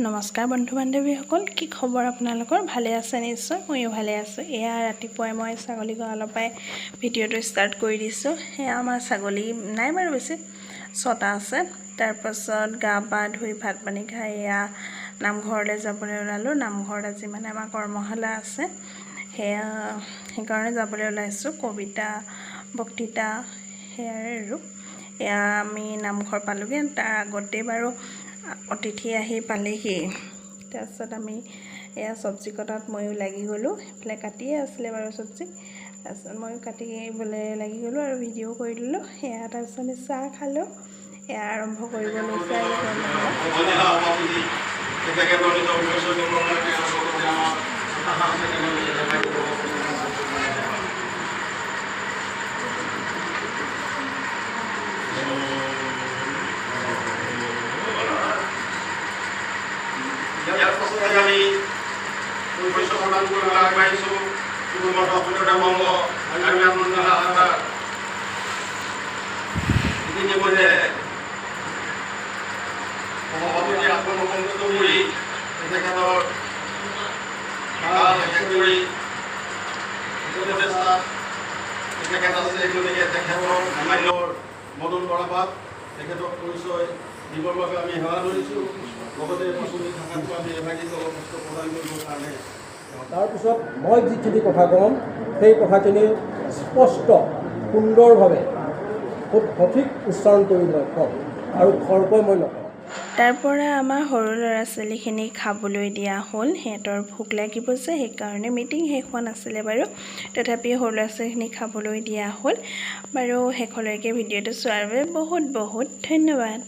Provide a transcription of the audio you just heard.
নমস্কাৰ বন্ধু বান্ধৱীসকল, কি খবৰ আপোনালোকৰ? ভালে আছে নিশ্চয়, ময়ো ভালে আছোঁ। এয়া ৰাতিপুৱাই মই ছাগলী গঁৰালৰ পৰাই ভিডিঅ'টো ষ্টাৰ্ট কৰি দিছোঁ। সেয়া আমাৰ ছাগলী নাই বাৰু বেছি, 6টা আছে। তাৰপাছত গা পা ধুই ভাত পানী খাই এয়া নামঘৰলৈ যাবলৈ ওলালোঁ। নামঘৰত আজি মানে আমাৰ কৰ্মশালা আছে, সেইকাৰণে যাবলৈ ওলাইছোঁ। কবিতা বক্তৃতা সেয়াই আৰু এয়া আমি নামঘৰ পালোঁগৈ। তাৰ আগতেই বাৰু অতিথি আহি পালেহি। তাৰপিছত আমি এয়া চব্জি কটাত ময়ো লাগি গ'লোঁ। এইফালে কাটিয়ে আছিলে বাৰু চব্জি, তাৰপিছত ময়ো কাটিবলৈ লাগি গ'লোঁ আৰু ভিডিঅ' কৰি দিলোঁ। সেয়া তাৰপিছত আমি চাহ খালোঁ। এয়া আৰম্ভ কৰিব লৈছে আৰু ইয়াৰ পাছত আমি পইচা প্ৰদান কৰিব আগবাঢ়িছোঁ। কুটুম্বৰ সকলোৰে মংগ আৰু আনন্দ হাহাকাৰ ইতিমধ্যে সভাপতি আত্মসংযত কৰি তেখেতৰ ভাল শেষ কৰি উপদেষ্টা তেখেত আছে। গতিকে তেখেতৰ সামান্যৰ মদন বৰাপাত তেখেতক পৰিচয় দিবৰ বাবে আমি সেৱা ধৰিছোঁ। লগতে পাচলি থাকাটো আমি এভাগিত কষ্ট প্ৰদান কৰিবৰ কাৰণে। তাৰপিছত মই যিখিনি কথা ক'ম সেই কথাখিনি স্পষ্ট সুন্দৰভাৱে খুব সঠিক উচ্চাৰণ কৰি মই ক'ম আৰু খৰকৈ মই নকওঁ। তাৰপৰা আমাৰ সৰু ল'ৰা ছোৱালীখিনি খাবলৈ দিয়া হ'ল। সিহঁতৰ ভোক লাগিব যে, সেইকাৰণে মিটিং শেষ হোৱা নাছিলে বাৰু, তথাপি সৰু ল'ৰা ছোৱালীখিনি খাবলৈ দিয়া হ'ল বাৰু। শেষলৈকে ভিডিঅ'টো চোৱাৰ বাবে বহুত বহুত ধন্যবাদ।